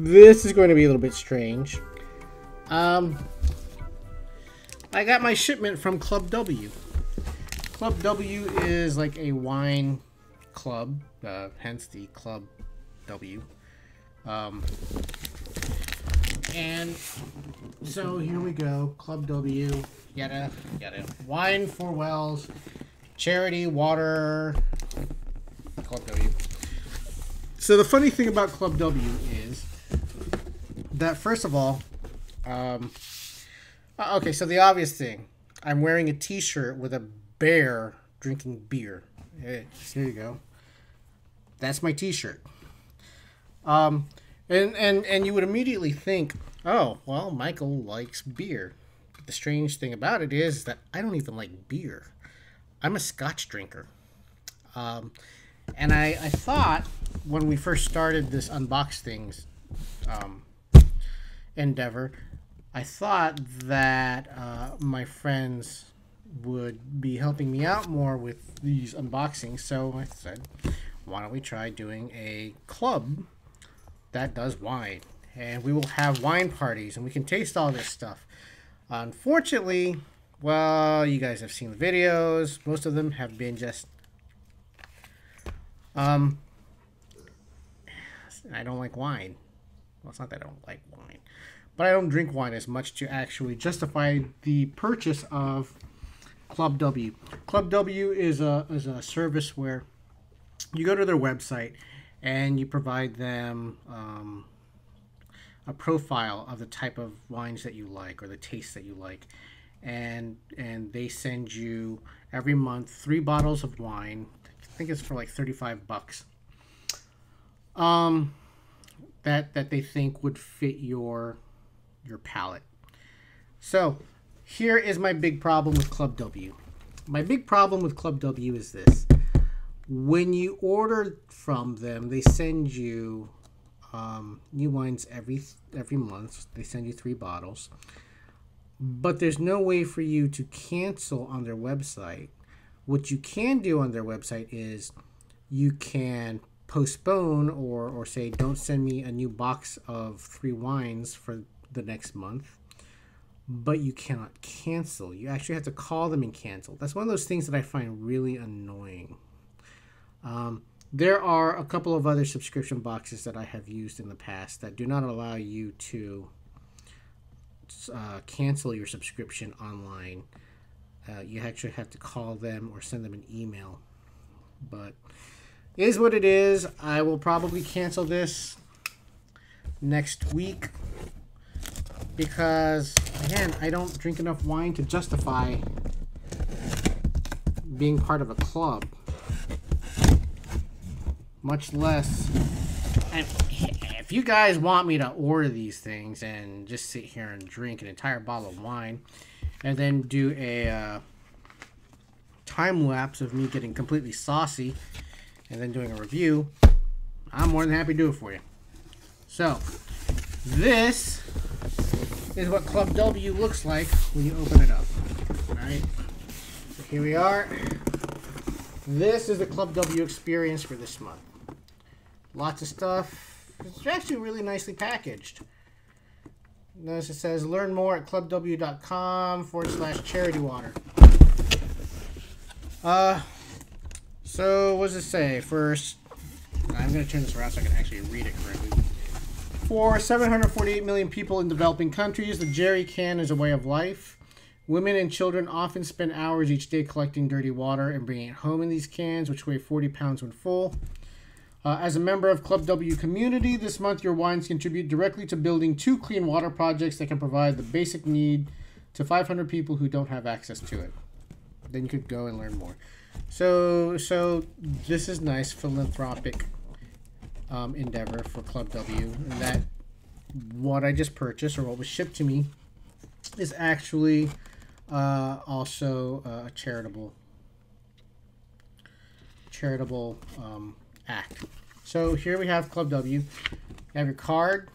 this is going to be a little bit strange. I got my shipment from Club W. Club W is like a wine club, hence the Club W. And so here we go, Club W, yada, yada. Wine for Wells, charity, water, Club W. So the funny thing about Club W is that, first of all, okay, so the obvious thing, I'm wearing a t-shirt with a bear drinking beer. Here you go. That's my t-shirt. And you would immediately think, oh, well, Michael likes beer. But the strange thing about it is that I don't even like beer. I'm a Scotch drinker. And I thought when we first started this UnBoxThings endeavor, I thought that my friends would be helping me out more with these unboxings. So I said, why don't we try doing a club that does wine, and we will have wine parties and we can taste all this stuff. Unfortunately, well, you guys have seen the videos. Most of them have been just I don't like wine. Well, it's not that I don't like wine, but I don't drink wine as much to actually justify the purchase of Club W. Club W is a service where you go to their website and you provide them a profile of the type of wines that you like or the taste that you like, and they send you every month 3 bottles of wine. I think it's for like $35. That they think would fit your palate. So here is my big problem with Club W. My big problem with Club W is this. When you order from them, they send you new wines every month. They send you 3 bottles. But there's no way for you to cancel on their website. What you can do on their website is you can postpone or say, don't send me a new box of 3 wines for the next month. But you cannot cancel. You actually have to call them and cancel. That's one of those things that I find really annoying. There are a couple of other subscription boxes that I have used in the past that do not allow you to cancel your subscription online. You actually have to call them or send them an email. But it is what it is. I will probably cancel this next week because, again, I don't drink enough wine to justify being part of a club. Much less, if you guys want me to order these things and just sit here and drink an entire bottle of wine and then do a time lapse of me getting completely saucy and then doing a review, I'm more than happy to do it for you. So this is what Club W looks like when you open it up. Alright, so here we are. This is the Club W experience for this month. Lots of stuff. It's actually really nicely packaged. Notice it says learn more at clubw.com/charitywater. So what does it say? First, I'm going to turn this around so I can actually read it correctly. For 748 million people in developing countries, the jerry can is a way of life. Women and children often spend hours each day collecting dirty water and bringing it home in these cans, which weigh 40 pounds when full. As a member of Club W community, this month your wines contribute directly to building 2 clean water projects that can provide the basic need to 500 people who don't have access to it. Then you could go and learn more. So this is nice philanthropic endeavor for Club W, and that what I just purchased or what was shipped to me is actually also a charitable act. So here we have Club W. You have your card.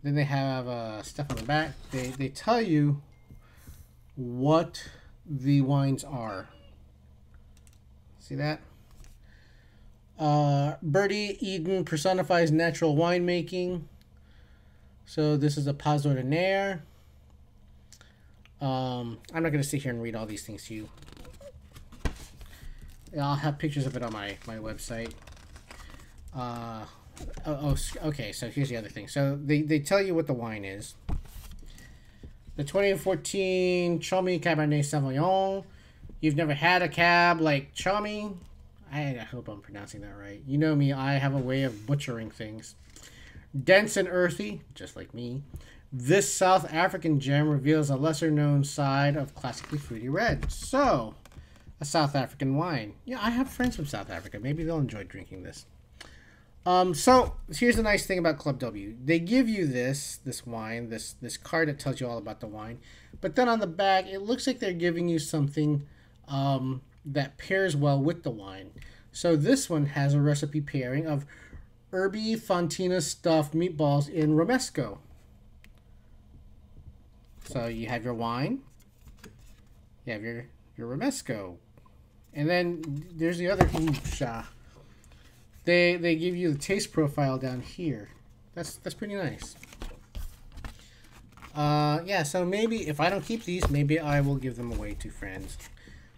Then they have stuff on the back. They tell you what the wines are. See that? Birdie Eden personifies natural winemaking. So this is a pas ordinaire. I'm not going to sit here and read all these things to you. I'll have pictures of it on my website. Okay, so here's the other thing. So they tell you what the wine is. The 2014 Chaumy Cabernet Sauvignon. You've never had a cab like Chaumy? I hope I'm pronouncing that right. You know me, I have a way of butchering things. Dense and earthy, just like me. This South African gem reveals a lesser-known side of classically fruity red. So, a South African wine. Yeah, I have friends from South Africa. Maybe they'll enjoy drinking this. So, here's the nice thing about Club W. They give you this wine, this card that tells you all about the wine. But then on the back, it looks like they're giving you something that pairs well with the wine. So, this one has a recipe pairing of Herby Fontina stuffed meatballs in romesco. So you have your wine, you have your romesco, and then there's the other They give you the taste profile down here. That's pretty nice. Yeah, so maybe if I don't keep these, maybe I will give them away to friends.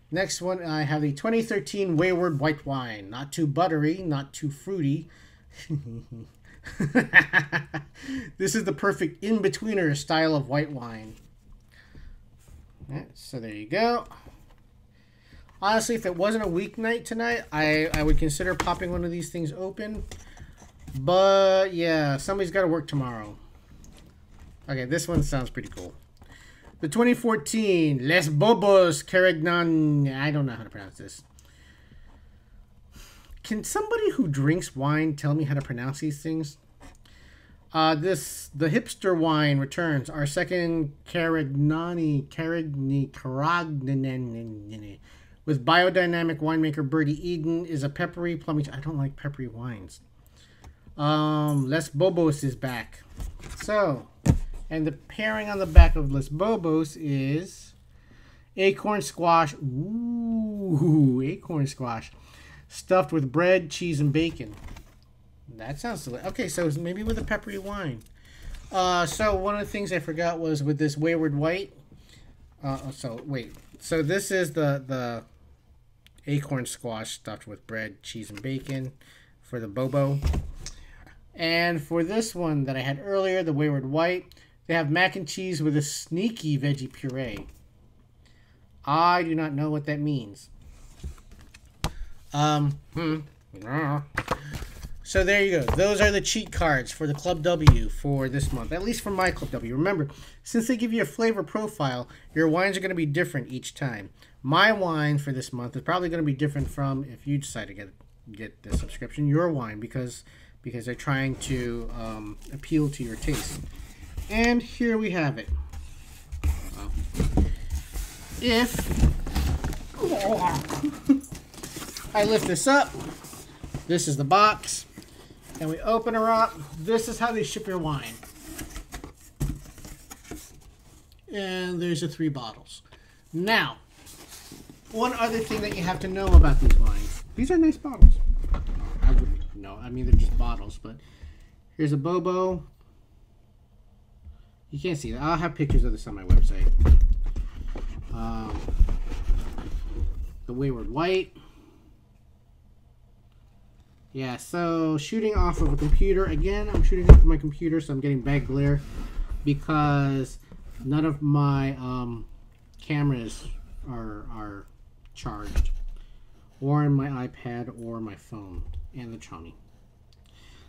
Next one, I have the 2013 Wayward White Wine. Not too buttery, not too fruity. This is the perfect in-betweener style of white wine. Yeah, so there you go. Honestly, if it wasn't a weeknight tonight, I would consider popping one of these things open. But yeah, somebody's got to work tomorrow. Okay, this one sounds pretty cool. The 2014 Les Bobos Carignan. I don't know how to pronounce this. Can somebody who drinks wine tell me how to pronounce these things? The hipster wine returns. Our second Carignani with biodynamic winemaker Birdie Eden is a peppery, plummy. I don't like peppery wines. Les Bobos is back. So, and the pairing on the back of Les Bobos is acorn squash. Ooh, acorn squash. Stuffed with bread, cheese, and bacon. That sounds delicious. Okay, so maybe with a peppery wine. So one of the things I forgot was with this Wayward White. So this is the acorn squash stuffed with bread, cheese, and bacon for the Bobo. And for this one that I had earlier, the Wayward White, they have mac and cheese with a sneaky veggie puree. I do not know what that means. So there you go. Those are the cheat cards for the Club W for this month, at least for my Club W. Remember, since they give you a flavor profile, your wines are going to be different each time. My wine for this month is probably going to be different from if you decide to get the subscription, your wine, because they're trying to appeal to your taste. And here we have it. If I lift this up, this is the box, and we open her up. This is how they ship your wine. And there's the 3 bottles. Now, one other thing that you have to know about these wines. These are nice bottles. I wouldn't know. I mean, they're just bottles, but here's a Bobo. You can't see that. I'll have pictures of this on my website. The Wayward White. Yeah, so shooting off of a computer. Again, I'm shooting off of my computer, so I'm getting bad glare because none of my cameras are charged, or in my iPad or my phone and the Chaumy.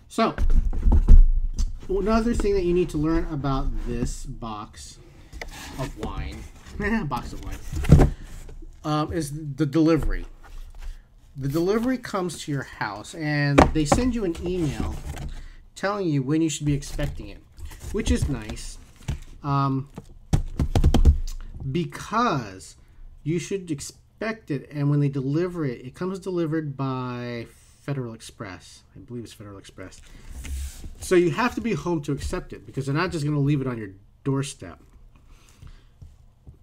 So, another thing that you need to learn about this box of wine, is the delivery. The delivery comes to your house, and they send you an email telling you when you should be expecting it, which is nice, because you should expect it, and when they deliver it, it comes delivered by Federal Express. I believe it's Federal Express. So you have to be home to accept it, because they're not just going to leave it on your doorstep.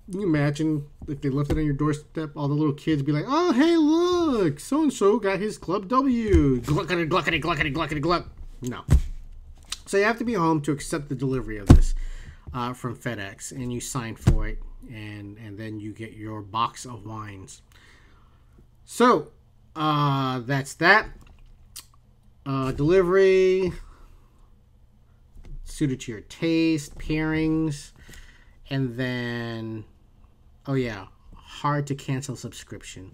Can you imagine if they left it on your doorstep, all the little kids be like, oh, hey, look, so-and-so got his Club W. Gluckety, gluckety, gluckety, gluckety, gluck. No. So you have to be home to accept the delivery of this from FedEx, and you sign for it, and then you get your box of wines. So, that's that. Delivery, suited to your taste, pairings, and then, oh yeah, hard to cancel subscription.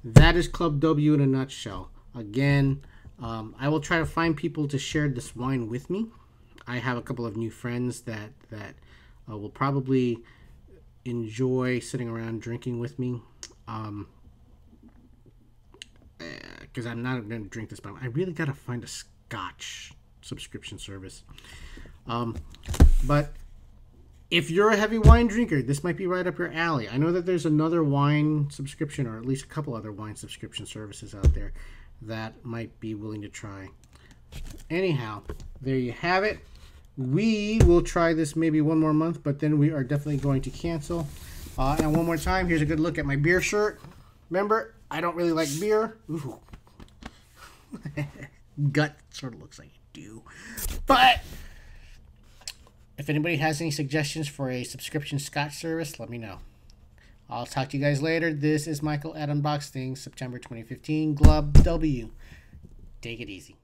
That is Club W in a nutshell. Again, I will try to find people to share this wine with me. I have a couple of new friends that will probably enjoy sitting around drinking with me. Because I'm not going to drink this, but I really got to find a Scotch subscription service. But if you're a heavy wine drinker, this might be right up your alley. I know that there's another wine subscription, or at least a couple other wine subscription services out there that might be willing to try. Anyhow, there you have it. We will try this maybe one more month, but then we are definitely going to cancel. And one more time, here's a good look at my beer shirt. Remember, I don't really like beer. Ooh. Gut sort of looks like you do. But if anybody has any suggestions for a subscription Scotch service, let me know. I'll talk to you guys later. This is Michael at UnBoxThings, September 2015, Club W. Take it easy.